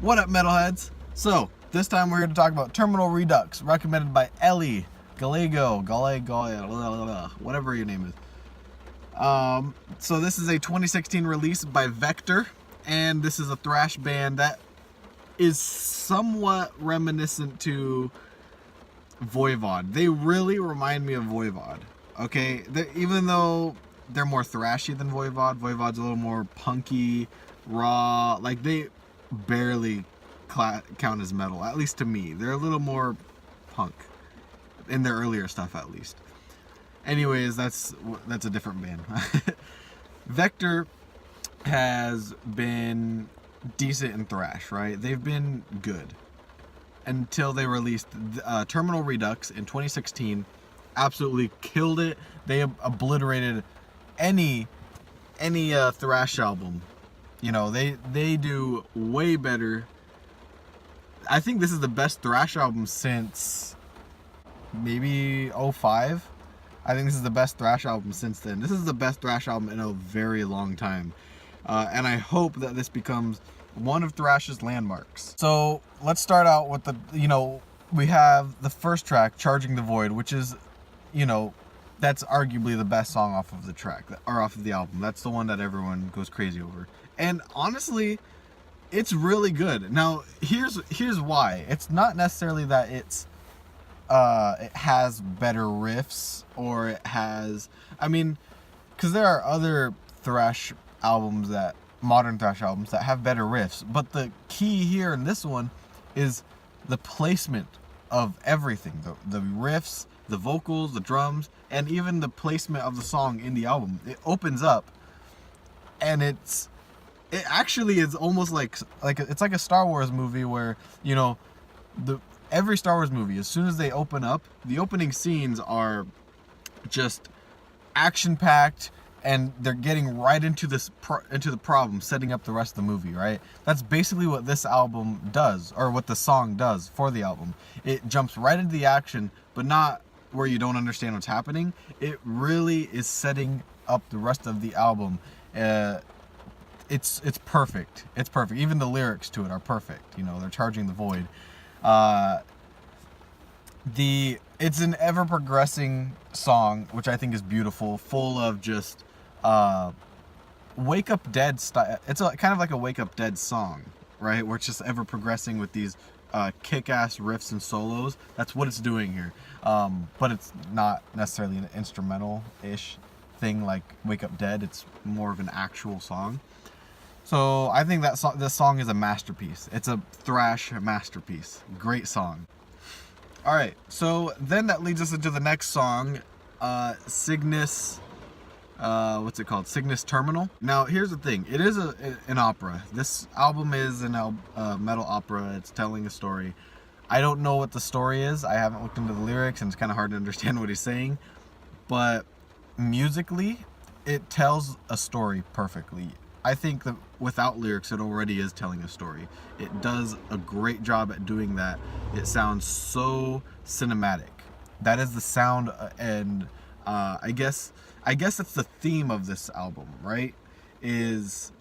What up, metalheads? So, this time we're here to talk about Terminal Redux, recommended by Ellie Gallego, whatever your name is. So this is a 2016 release by Vektor, and this is a thrash band that is somewhat reminiscent to Voivod. They really remind me of Voivod. Okay, even though they're more thrashy than Voivod, Voivod's a little more punky, raw. Like, they barely count as metal, at least to me. They're a little more punk in their earlier stuff, at least. Anyways, that's a different band. Vektor has been decent in thrash, right? They've been good until they released Terminal Redux in 2016. Absolutely killed it. They obliterated any thrash album. You know, they do way better. I think this is the best thrash album since maybe 05. I think this is the best thrash album since then. This is the best thrash album in a very long time. And I hope that this becomes one of thrash's landmarks. So let's start out with we have the first track, Charging the Void, which is, that's arguably the best song off of the track, or off of the album. That's the one that everyone goes crazy over. And honestly, it's really good. Now, here's why. It's not necessarily that it has better riffs, or it has, because there are other thrash albums, modern thrash albums, that have better riffs. But the key here in this one is the placement of everything. The riffs, the vocals, the drums, and even the placement of the song in the album. It opens up, and it actually is almost like it's like a Star Wars movie where, every Star Wars movie, as soon as they open up, the opening scenes are just action-packed, and they're getting right into the problem, setting up the rest of the movie, right? That's basically what this album does, or what the song does for the album. It jumps right into the action, but not where you don't understand what's happening. It really is setting up the rest of the album. It's perfect. It's perfect. Even the lyrics to it are perfect. They're charging the void. It's an ever progressing song, which I think is beautiful, full of just Wake Up Dead style. It's kind of like a Wake Up Dead song, right? Where it's just ever progressing with these kick-ass riffs and solos. That's what it's doing here. But it's not necessarily an instrumental-ish thing like Wake Up Dead. It's more of an actual song. So I think this song is a masterpiece. It's a thrash masterpiece. Great song. All right, so then that leads us into the next song, Cygnus. What's it called? Cygnus Terminal. Now, here's the thing. It is an opera. This album is a metal opera. It's telling a story. I don't know what the story is. I haven't looked into the lyrics, and it's kind of hard to understand what he's saying. But musically, it tells a story perfectly. I think that without lyrics, it already is telling a story. It does a great job at doing that. It sounds so cinematic. That is the sound, and I guess that's the theme of this album, right? Is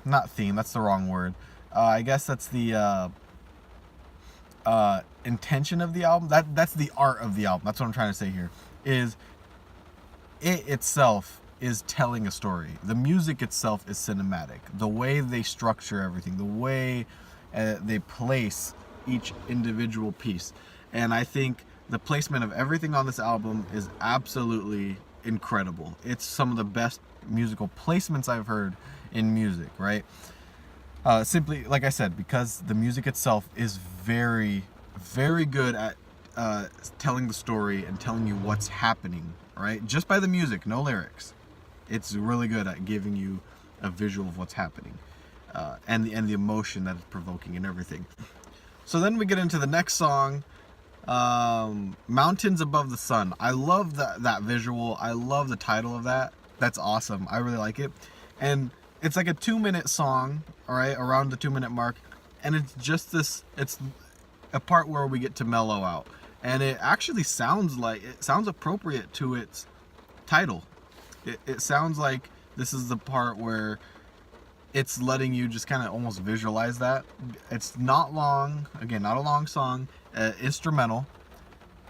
not theme. That's the wrong word. I guess that's the intention of the album. That's the art of the album. That's what I'm trying to say here. Is it itself is telling a story. The music itself is cinematic. The way they structure everything, the way they place each individual piece. And I think the placement of everything on this album is absolutely incredible. It's some of the best musical placements I've heard in music, right? Simply, like I said, because the music itself is very, very good at telling the story and telling you what's happening, right? Just by the music, no lyrics. It's really good at giving you a visual of what's happening, and the emotion that it's provoking and everything. So then we get into the next song, Mountains Above the Sun. I love that visual. I love the title of that. That's awesome. I really like it. And it's like a 2-minute song, all right, around the 2-minute mark. And it's just it's a part where we get to mellow out. And it actually sounds appropriate to its title. It sounds like this is the part where it's letting you just kind of almost visualize that. It's not long, again, not a long song, instrumental,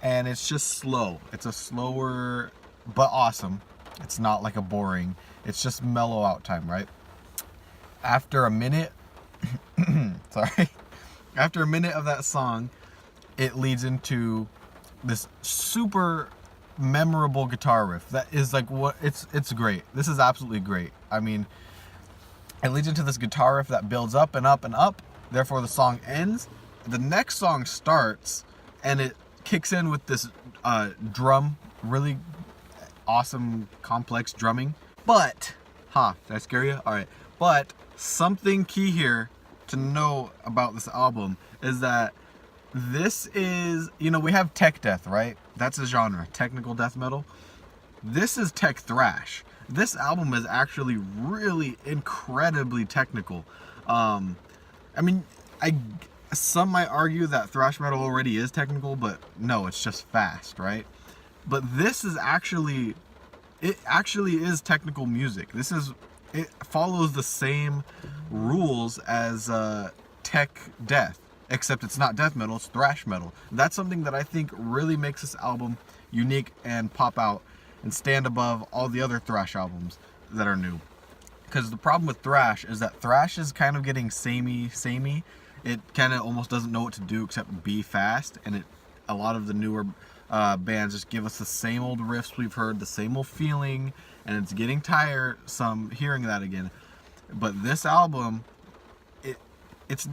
and it's just slow. It's a slower but awesome. It's not like a boring, it's just mellow out time, right? After a minute, sorry, after a minute of that song, it leads into this super memorable guitar riff that is like what it's great. This is absolutely great. I mean, it leads into this guitar riff that builds up and up and up. Therefore, the song ends. The next song starts, and it kicks in with this drum, really awesome, complex drumming. But, did I scare you? All right. But something key here to know about this album is that this is, you know, we have tech death, right? That's a genre, technical death metal. This is tech thrash. This album is actually really incredibly technical. I mean, some might argue that thrash metal already is technical, but no, it's just fast, right? But this is actually, it actually is technical music. It follows the same rules as tech death, except it's not death metal, it's thrash metal. That's something that I think really makes this album unique and pop out and stand above all the other thrash albums that are new. Because the problem with thrash is that thrash is kind of getting samey. It kind of almost doesn't know what to do except be fast, and a lot of the newer bands just give us the same old riffs we've heard, the same old feeling, and it's getting tiresome hearing that again. But this album, it's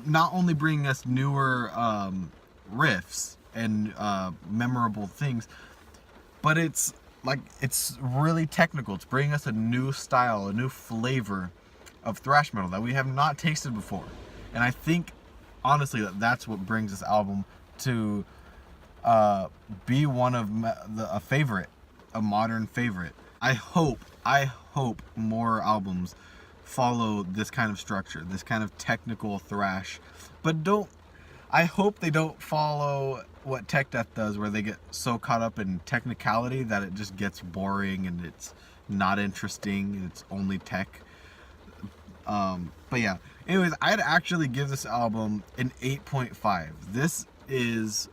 not only bringing us newer riffs and memorable things, but it's really technical. It's bringing us a new style, a new flavor of thrash metal that we have not tasted before. And I think, honestly, that's what brings this album to be one of a modern favorite. I hope more albums follow this kind of structure, this kind of technical thrash, but I hope they don't follow what tech death does, where they get so caught up in technicality that it just gets boring and it's not interesting and it's only tech. But yeah, anyways, I'd actually give this album an 8.5. This is,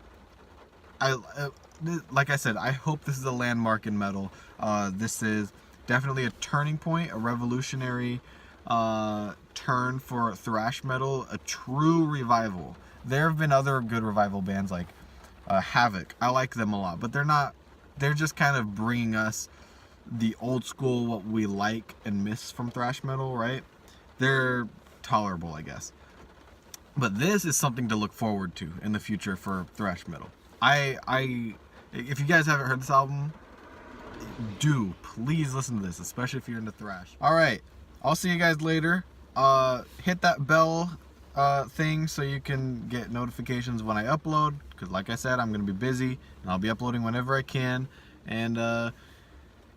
like I said, I hope this is a landmark in metal. This is definitely a turning point, a revolutionary turn for thrash metal, a true revival. There have been other good revival bands like Havoc. I like them a lot, but they're just kind of bringing us the old school, what we like and miss from thrash metal, right? They're tolerable, I guess. But this is something to look forward to in the future for thrash metal. If you guys haven't heard this album, please listen to this, especially if you're into thrash. All right, I'll see you guys later. Hit that bell thing so you can get notifications when I upload, because like I said, I'm gonna be busy and I'll be uploading whenever I can. And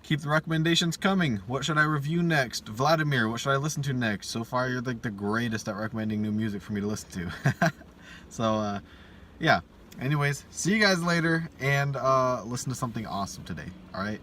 keep the recommendations coming. What should I review next? Vladimir, what should I listen to next? So far, you're like the greatest at recommending new music for me to listen to. So yeah, anyways, see you guys later, and listen to something awesome today. All right.